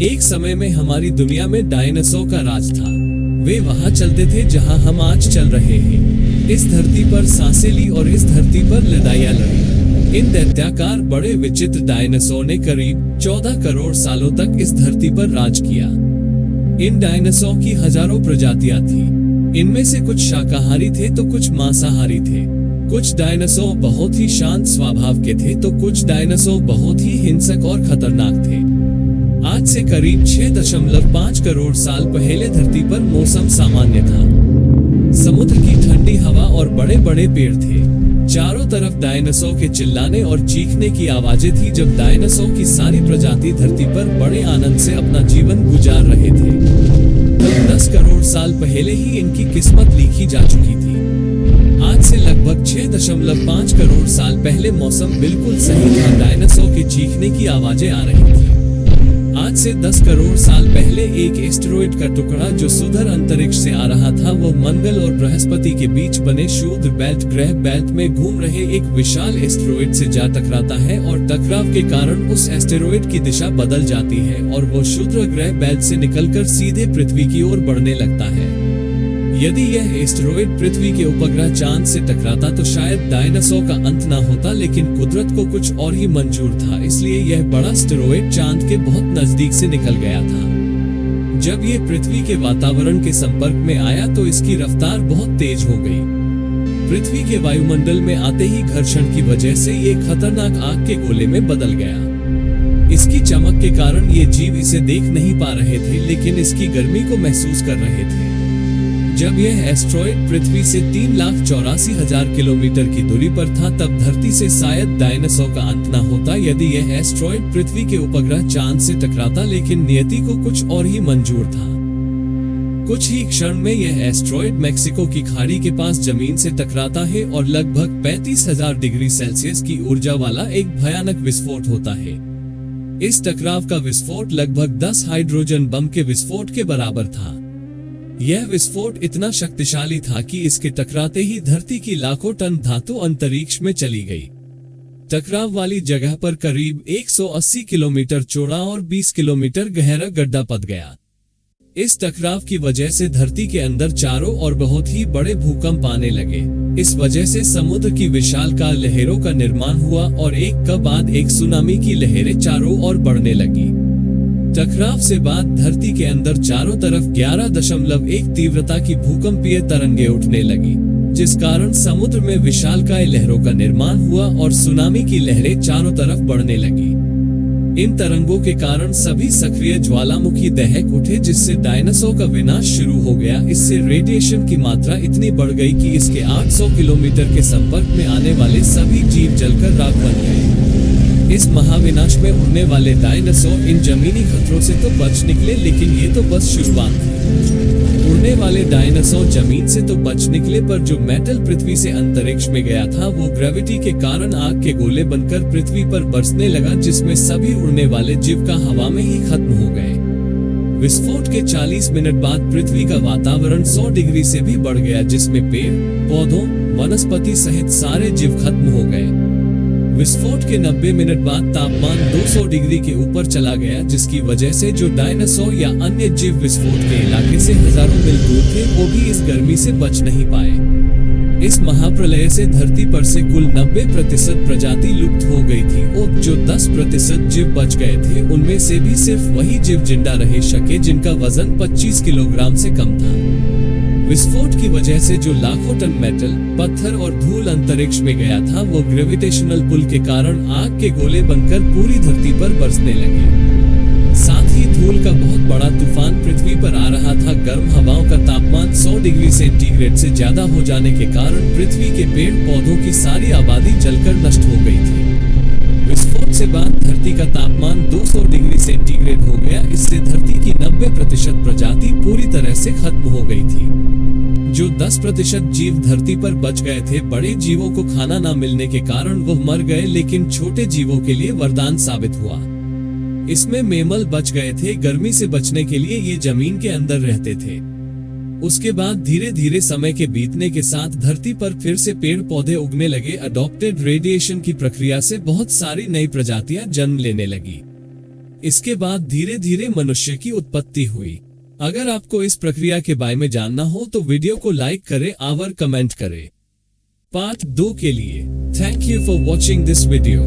एक समय में हमारी दुनिया में डायनासोर का राज था। वे वहां चलते थे जहां हम आज चल रहे हैं। इस धरती पर सांसें ली और इस धरती पर लड़ाइयां लड़ी। इन दैत्याकार बड़े विचित्र डायनासोर ने करीब 14 करोड़ सालों तक इस धरती पर राज किया। इन डायनासोर की हजारों प्रजातियां थी। इनमें से कुछ शाकाहारी थे तो कुछ मांसाहारी थे। कुछ डायनासोर बहुत ही शांत स्वभाव के थे तो कुछ डायनासोर बहुत ही हिंसक और खतरनाक थे। आज से करीब 6.5 करोड़ साल पहले धरती पर मौसम सामान्य था। समुद्र की ठंडी हवा और बड़े बड़े पेड़ थे। चारों तरफ डायनासोर के चिल्लाने और चीखने की आवाजें थी जब डायनासोर की सारी प्रजाति धरती पर बड़े आनंद से अपना जीवन गुजार रहे थे। 10 करोड़ साल पहले ही इनकी किस्मत लिखी जा चुकी थी। आज से लगभग 6.5 करोड़ साल पहले मौसम बिल्कुल सही था। डायनासोर के चीखने की आवाजें आ रही थी। आज से 10 करोड़ साल पहले एक एस्टेरॉयड का टुकड़ा जो सुदूर अंतरिक्ष से आ रहा था वो मंगल और बृहस्पति के बीच बने शूद्र बेल्ट ग्रह बेल्ट में घूम रहे एक विशाल एस्टेरॉयड से जा टकराता है और टकराव के कारण उस एस्टेरॉयड की दिशा बदल जाती है और वो शूद्र ग्रह बेल्ट से निकलकर सीधे पृथ्वी की ओर बढ़ने लगता है। यदि यह एस्टेरॉयड पृथ्वी के उपग्रह चांद से टकराता तो शायद डायनासोर का अंत न होता, लेकिन कुदरत को कुछ और ही मंजूर था, इसलिए यह बड़ा एस्टेरॉयड चांद के बहुत नजदीक से निकल गया था। जब यह पृथ्वी के वातावरण के संपर्क में आया तो इसकी रफ्तार बहुत तेज हो गई। पृथ्वी के वायुमंडल में आते ही घर्षण की वजह से ये खतरनाक आग के गोले में बदल गया। इसकी चमक के कारण ये जीव इसे देख नहीं पा रहे थे, लेकिन इसकी गर्मी को महसूस कर रहे थे। जब यह एस्टेरॉयड पृथ्वी से 3,84,000 किलोमीटर की दूरी पर था तब धरती से शायद डायनासोर का अंत न होता यदि यह एस्टेरॉयड पृथ्वी के उपग्रह चांद से टकराता, लेकिन नियति को कुछ और ही मंजूर था। कुछ ही क्षण में यह एस्टेरॉयड मेक्सिको की खाड़ी के पास जमीन से टकराता है और लगभग 35,000 डिग्री सेल्सियस की ऊर्जा वाला एक भयानक विस्फोट होता है। इस टकराव का विस्फोट लगभग 10 हाइड्रोजन बम के विस्फोट के बराबर था। यह विस्फोट इतना शक्तिशाली था कि इसके टकराते ही धरती की लाखों टन धातु अंतरिक्ष में चली गई। टकराव वाली जगह पर करीब 180 किलोमीटर चौड़ा और 20 किलोमीटर गहरा गड्ढा पड़ गया। इस टकराव की वजह से धरती के अंदर चारों ओर बहुत ही बड़े भूकंप आने लगे। इस वजह से समुद्र की विशालकाय लहरों का निर्माण हुआ और एक के बाद एक सुनामी की लहरें चारों ओर बढ़ने लगी। टकराव से बाद धरती के अंदर चारों तरफ 11.1 तीव्रता की भूकंपीय तरंगें उठने लगी, जिस कारण समुद्र में विशालकाय लहरों का निर्माण हुआ और सुनामी की लहरें चारों तरफ बढ़ने लगी। इन तरंगों के कारण सभी सक्रिय ज्वालामुखी दहक उठे, जिससे डायनासोर का विनाश शुरू हो गया। इससे रेडिएशन की मात्रा इतनी बढ़ गई कि इसके 800 किलोमीटर के संपर्क में आने वाले सभी जीव जलकर राख बन गए। इस महाविनाश में उड़ने वाले डायनासोर इन जमीनी खतरों से तो बच निकले, लेकिन ये तो बस शुरुआत थी। उड़ने वाले डायनासोर जमीन से तो बच निकले, पर जो मेटल पृथ्वी से अंतरिक्ष में गया था वो ग्रेविटी के कारण आग के गोले बनकर पृथ्वी पर बरसने लगा, जिसमें सभी उड़ने वाले जीव का हवा में ही खत्म हो गए। विस्फोट के 40 मिनट बाद पृथ्वी का वातावरण 100 डिग्री से भी बढ़ गया, जिसमें पेड़ पौधों वनस्पति सहित सारे जीव खत्म हो गए। विस्फोट के 90 मिनट बाद तापमान 200 डिग्री के ऊपर चला गया, जिसकी वजह से जो डायनासोर या अन्य जीव विस्फोट के इलाके से हजारों मील दूर थे वो भी इस गर्मी से बच नहीं पाए। इस महाप्रलय से धरती पर से कुल 90% प्रजाति लुप्त हो गई थी और जो 10% जीव बच गए थे उनमें से भी सिर्फ वही जीव जिंदा रह सके जिनका वजन 25 किलोग्राम से कम था। विस्फोट की वजह से जो लाखों टन मेटल, पत्थर और धूल अंतरिक्ष में गया था वो ग्रेविटेशनल पुल के कारण आग के गोले बनकर पूरी धरती पर बरसने लगे। साथ ही धूल का बहुत बड़ा तूफान पृथ्वी पर आ रहा था। गर्म हवाओं का तापमान 100 डिग्री सेंटीग्रेड से ज्यादा हो जाने के कारण पृथ्वी के पेड़ पौधों की सारी आबादी जलकर नष्ट हो गई थी। विस्फोट से बाद धरती का तापमान 200 डिग्री सेंटीग्रेड हो गया। इससे धरती की 90% प्रजाति पूरी तरह से खत्म हो गई थी। जो 10% जीव धरती पर बच गए थे, बड़े जीवों को खाना न मिलने के कारण वो मर गए, लेकिन छोटे जीवों के लिए वरदान साबित हुआ। इसमें मेमल बच गए थे। गर्मी से बचने के लिए ये जमीन के अंदर रहते थे। उसके बाद धीरे धीरे समय के बीतने के साथ धरती पर फिर से पेड़ पौधे उगने लगे। अडॉप्टेड रेडिएशन की प्रक्रिया से बहुत सारी नई प्रजातियां जन्म लेने लगी। इसके बाद धीरे धीरे मनुष्य की उत्पत्ति हुई। अगर आपको इस प्रक्रिया के बारे में जानना हो तो वीडियो को लाइक करें और कमेंट करें। पार्ट 2 के लिए thank you for watching this video.